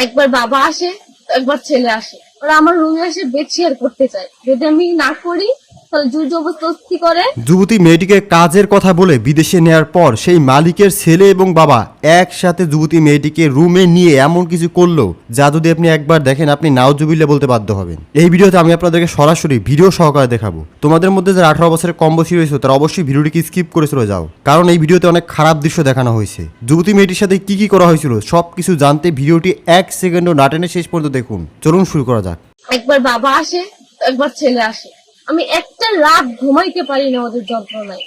একবার বাবা আসে, একবার ছেলে আসে। ওরা আমার রুমে এসে বেড শেয়ার করতে চায়। যদি আমি না করি তাহলে জোর জবরদস্তি করে। যুবতী মেয়েটিকে কাজের কথা বলে বিদেশে নেয়ার পর সেই মালিকের ছেলে এবং বাবা একসাথে যুবতী মেয়েটিকে রুমে নিয়ে এমন কিছু করলো যা যদি আপনি একবার দেখেন আপনি নাউজুবিল্লাহ বলতে বাধ্য হবেন। এই ভিডিওতে আমি আপনাদেরকে সরাসরি ভিডিও সহকারে দেখাবো। তোমাদের মধ্যে যারা 18 বছরের কম বয়সী রয়েছে তারা অবশ্যই ভিডিওটিকে স্কিপ করে চলে যাও, কারণ এই ভিডিওতে অনেক খারাপ দৃশ্য দেখানো হয়েছে। যুবতী মেয়েটির সাথে কি কি করা হয়েছিল সবকিছু জানতে ভিডিওটি 1 সেকেন্ডও না টেনে শেষ পর্যন্ত দেখুন। চলুন শুরু করা যাক। একবার বাবা আসে, একবার ছেলে আসে। আমি একটা রাত ঘুমাইতে পারি না ওদের যন্ত্রণায়।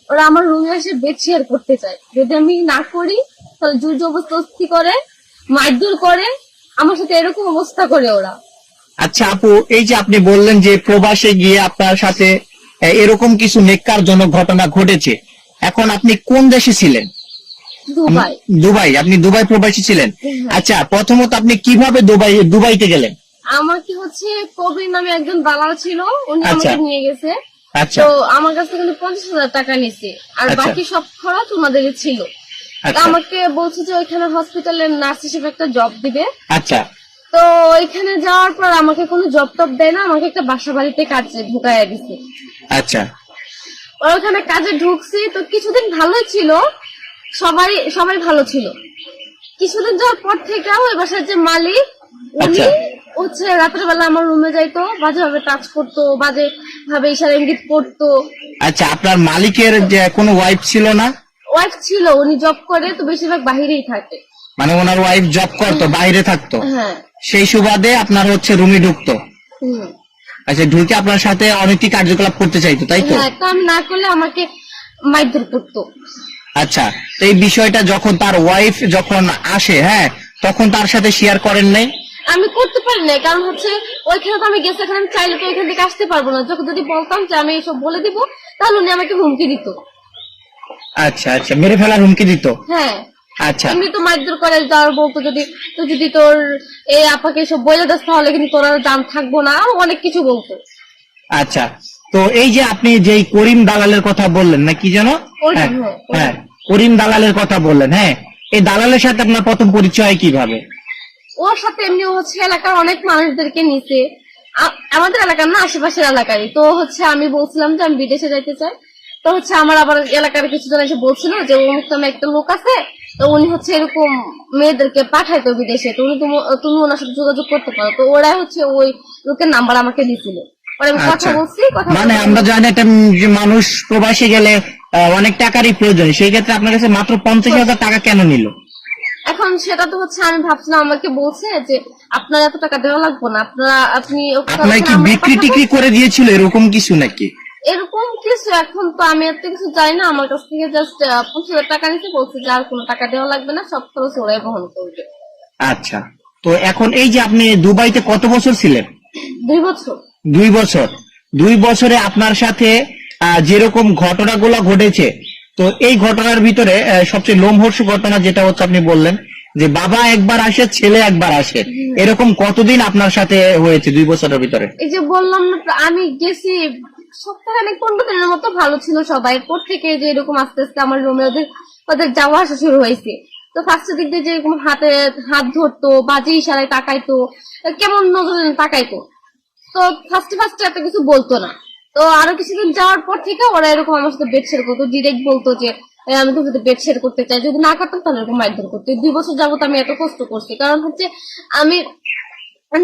ওরা আমার রুমে এসে বেড শেয়ার করতে চায়। যদি আমি না করি তাহলে জোর জবরদস্তি করে, মারধর করে। আমার সাথে এরকম অবস্থা করে ওরা। আচ্ছা আপু, এই যে আপনি বললেন যে প্রবাসে গিয়ে আপনার সাথে এরকম কিছু নেক্কারজনক ঘটনা ঘটেছে, এখন আপনি কোন দেশে ছিলেন? দুবাই। দুবাই। আপনি দুবাই প্রবাসী ছিলেন। আচ্ছা, প্রথমত আপনি কিভাবে দুবাইতে গেলেন? আমাকে হচ্ছে কবির নামে একজন দালাল ছিল, উনি আচ্ছা। আমাকে নিয়ে গেছে। আচ্ছা তো আমার কাছ থেকে কিন্তু 50,000 টাকা নিছে, আর আচ্ছা। বাকি সব খরচ ওনাদেরই ছিল। তো আচ্ছা আমাকে বলছে যে ওইখানে হসপিটালের নার্স হিসেবে একটা জব দিবে। আচ্ছা তো ওইখানে যাওয়ার পর আমাকে কোনো জব টব দেয় না, আমাকে একটা বাসা বাড়িতে কাজে ঢুকাইয়া দিছে। আচ্ছা আর ওখানে কাজে ঢুকছি তো কিছুদিন ভালোই ছিল, সবাই সবাই ভালো ছিল। কিছুদিন যাওয়ার পর থেকে ওই বাসার যে মালিক, উনি আচ্ছা। হচ্ছে রাতের বেলা আমার রুমে যাইতো, বাজে ভাবে টাচ করতো, বাজে ভাবে ইশারা ইঙ্গিত করতো। আচ্ছা, আপনার মালিকের যে কোনো ওয়াইফ ছিল না? ওয়াইফ ছিল, উনি জব করে তো বেশিরভাগ বাহিরেই থাকে। মানে ওনার ওয়াইফ জব করতো, বাইরে থাকতো, হ্যাঁ। সেই সুবাদে আপনার হচ্ছে রুমে ঢুকতো। হুম। আচ্ছা, ঢুকে আপনার সাথে অনেকটি কার্যকলাপ করতে চাইতো, তাই তো? হ্যাঁ, তো আমি না করলে আমাকে মারধর করতো। আচ্ছা, তো এই বিষয়টা যখন তার ওয়াইফ যখন আসে, হ্যাঁ, তখন তার সাথে শেয়ার করেন নাই? আমি করতে পারি না, কারণ হচ্ছে ওইখানে তো আমি গেছি, এখানে আমি চাইলে তো ওইখান থেকে আসতে পারবো না। যখন যদি বলতাম যে আমি এইসব বলে দিব, তাহলে উনি আমাকে হুমকি দিত। আচ্ছা আচ্ছা, মেরে ফেলার হুমকি দিত? হ্যাঁ। আচ্ছা এমনি তো মারধর করে, তার বলতো যদি তোর এই আপাকে সব বলে দাস তাহলে কিন্তু তোর আর দাম থাকবো না, আরো অনেক কিছু বলতো। আচ্ছা, তো এই যে আপনি যেই করিম দালালের কথা বললেন, না কি যেন? করিম, হ্যাঁ হ্যাঁ, হ্যাঁ, করিম দালালের কথা বললেন, হ্যাঁ, এই দালালের সাথে আপনার প্রথম পরিচয় কিভাবে? ওর সাথে এমনি হচ্ছে এলাকার অনেক মানুষদেরকে নিছে, আমাদের এলাকার না, আশেপাশের এলাকারই। তো হচ্ছে আমি বলছিলাম যে আমি বিদেশে যাইতে চাই। তো হচ্ছে আমার আবার এলাকার কিছু জন এসে বলছিল যে অমুক নামে একটা লোক আছে, তো উনি হচ্ছে এরকম মেয়েদেরকে পাঠাইতো বিদেশে, তো তুমি ওনার সাথে যোগাযোগ করতে পারো। তো ওরাই হচ্ছে ওই লোকের নাম্বার আমাকে দিছিল। পরে আমি কথা আচ্ছা, বলছি, কথা মানে বলতে আমরা জানি একটা যে মানুষ প্রবাসে গেলে অনেক টাকারই প্রয়োজন, সেই ক্ষেত্রে আপনার কাছে মাত্র 50,000 টাকা কেন নিল? এখন সেটা তো হচ্ছে আমি ভাবছিলাম, আমাকে বলছে যে আপনার এত টাকা দেওয়া লাগবে না, আপনি আপনার কি বিক্রি টিক্রি করে দিয়েছিল এরকম কিছু নাকি? এরকম কিছু। এখন তো আমি এত কিছু জানি না, আমার কাছ থেকে জাস্ট 50,000 টাকা নিতে বলছে যে আর কোনো টাকা দেওয়া লাগবে না, সব খরচ ওরাই বহন করবে। আচ্ছা, তো এখন এই যে আপনি দুবাইতে কত বছর ছিলেন? 2 বছর। 2 বছর। 2 বছরে আপনার সাথে যেরকম ঘটনাগুলো ঘটেছে, তো এই ঘটনার ভিতরে সবচেয়ে লোমহর্ষক ঘটনা যেটা হচ্ছে আপনি বললেন যে বাবা একবার আসে, ছেলে একবার আসে, এরকম কতদিন আপনার সাথে হয়েছে 2 বছরের ভিতরে? এই যে বললাম না, আমি গেছি সপ্তাহে 15 দিনের মতো ভালো ছিল সবাই। এরপর থেকে যে এরকম আস্তে আস্তে আমার রুমে ওদের যাওয়া আসা শুরু হয়েছে। তো ফার্স্টের দিক দিয়ে যেরকম হাত ধরতো, বাজে ইশারায় তাকাইতো, কেমন নজরে তাকাইতো। তো ফার্স্টে এত কিছু বলতো না। তো আরো কিছুদিন যাওয়ার পর থেকে ওরা এরকম আমার সাথে বেড শেয়ার করতো, ডিরেক্ট বলতো যে আমি তোর সাথে বেড শেয়ার করতে চাই। যদি না করতাম তাহলে এরকম মারধর করতো। 2 বছর যাবত আমি এত কষ্ট করছি, কারণ হচ্ছে আমি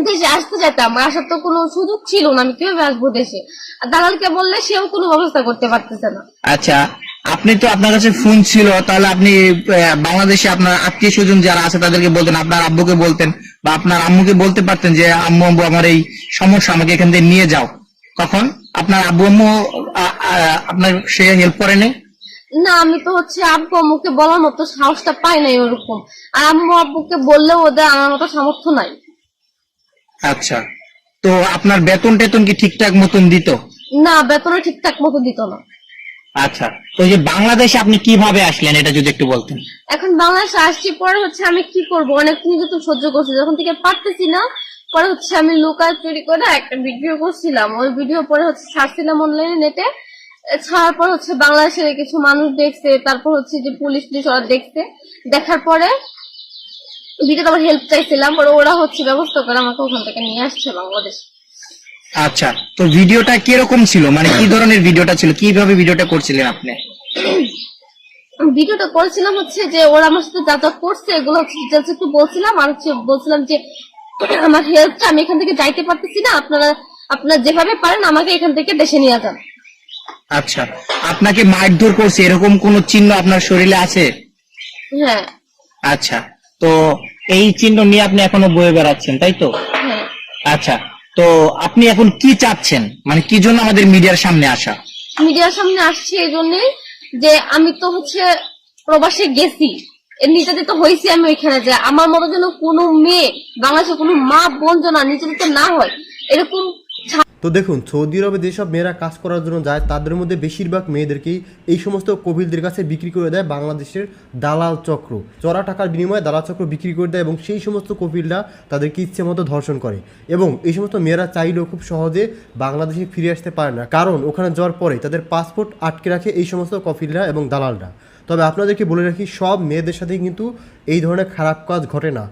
দেশে আসতে চাইতাম, আসার তো কোনো সুযোগ ছিল না, আমি কিভাবে আসবো দেশে? আর দালালকে বললে সেও কোনো ব্যবস্থা করতে পারতেছে না। আচ্ছা, আপনি তো আপনার কাছে ফোন ছিল, তাহলে আপনি বাংলাদেশে আপনার আত্মীয় স্বজন যারা আছে তাদেরকে বলতেন, আপনার আব্বুকে বলতেন বা আপনার আম্মুকে বলতে পারতেন যে আম্মু আব্বু আমার এই সমস্যা, আমাকে এখান থেকে নিয়ে যাও। তখন আপনার আব্বু আম্মু আপনার সে হেল্প করেনি? না, আমি তো হচ্ছে আব্বু আম্মুকে বলার মতো সাহসটা পাই নাই ওরকম। আর আম্মু আব্বুকে বললেও ওদের আমার মতো সামর্থ্য নাই। আচ্ছা, তো আপনার বেতন টেতন কি ঠিকঠাক মতন দিত? না, বেতনও ঠিকঠাক মতো দিত না। আচ্ছা, তো এই যে বাংলাদেশে আপনি কিভাবে আসলেন এটা যদি একটু বলতেন। এখন বাংলাদেশে আসছি, পরে হচ্ছে আমি কি করবো, অনেক নির্যাতন সহ্য করছি, যখন থেকে পারতেছি না পরে হচ্ছে আমি লুকায় চুরি করে একটা ভিডিও করছিলাম। ওই ভিডিও পরে হচ্ছে ছাড়ছিলাম অনলাইনে, নেটে। ছাড়ার পর হচ্ছে বাংলাদেশের কিছু মানুষ দেখছে, তারপর হচ্ছে যে পুলিশ ওরা দেখছে। দেখার পরে ভিডিওতে আমার হেল্প চাইছিলাম, ওরা হচ্ছে ব্যবস্থা করে আমাকে ওখান থেকে নিয়ে আসছে বাংলাদেশ। আচ্ছা, তো ভিডিওটা কিরকম ছিল, মানে কি ধরনের ভিডিওটা ছিল, কিভাবে ভিডিওটা করছিলেন আপনি? ভিডিওটা করেছিলাম হচ্ছে যে ওরা আমার সাথে যা যা করছে এগুলো হচ্ছে ডিটেলস একটু বলছিলাম, আর হচ্ছে বলছিলাম যে আমার হেল্পটা আমি এখান থেকে যাইতে পারতেছি না, আপনারা যেভাবে পারেন আমাকে এখান থেকে দেশে নিয়ে যান। আচ্ছা, আপনাকে মারধর করছে এরকম কোন চিহ্ন আপনার শরীরে আছে? হ্যাঁ আচ্ছা, তো এই চিহ্ন নিয়ে আপনি এখনো বয়ে বেড়াচ্ছেন, তাই তো? হ্যাঁ। আচ্ছা, তো আপনি এখন কি চাচ্ছেন, মানে কি জন্য আমাদের মিডিয়ার সামনে আসা? মিডিয়ার সামনে আসছি এই জন্যই যে আমি তো হচ্ছে প্রবাসে গেছি, এর নির্যাতিত হয়েছি আমি ওইখানে, যে আমার মতো যেন কোনো মেয়ে বাংলাদেশে কোনো মা বোন যেন নির্যাতিত না হয় এরকম। তো দেখুন, সৌদি আরবে যেসব মেয়েরা কাজ করার জন্য যায় তাদের মধ্যে বেশিরভাগ মেয়েদেরকেই এই সমস্ত কবিলদের কাছে বিক্রি করে দেয় বাংলাদেশের দালাল চক্র। চড়া টাকার বিনিময়ে দালাল চক্র বিক্রি করে দেয় এবং সেই সমস্ত কবিলরা তাদেরকে ইচ্ছে মতো ধর্ষণ করে। এবং এই সমস্ত মেয়েরা চাইলেও খুব সহজে বাংলাদেশে ফিরে আসতে পারে না, কারণ ওখানে যাওয়ার পরে তাদের পাসপোর্ট আটকে রাখে এই সমস্ত কফিলরা এবং দালালরা। তবে আপনাদেরকে বলে রাখি, সব মেয়েদের সাথে কিন্তু এই ধরনের খারাপ কাজ ঘটে না।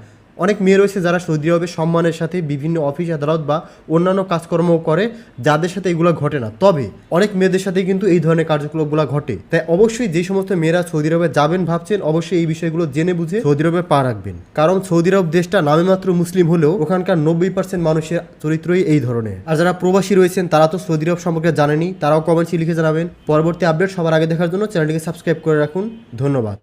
অনেক মেয়ে রয়েছে যারা সৌদি আরবে সম্মানের সাথে বিভিন্ন অফিস আদালত বা অন্যান্য কাজকর্ম করে, যাদের সাথে এগুলো ঘটে না। তবে অনেক মেয়েদের সাথে কিন্তু এই ধরনের কার্যকলাপগুলো ঘটে। তাই অবশ্যই যে সমস্ত মেয়েরা সৌদি আরবে যাবেন ভাবছেন, অবশ্যই এই বিষয়গুলো জেনে বুঝে সৌদি আরবে পা রাখবেন। কারণ সৌদি আরব দেশটা নামে মাত্র মুসলিম হলেও ওখানকার 90% মানুষের চরিত্রই এই ধরনের। আর যারা প্রবাসী রয়েছেন তারা তো সৌদি আরব সম্পর্কে জানেনই, তারাও কমেন্টসে লিখে জানাবেন। পরবর্তী আপডেট সবার আগে দেখার জন্য চ্যানেলটিকে সাবস্ক্রাইব করে রাখুন। ধন্যবাদ।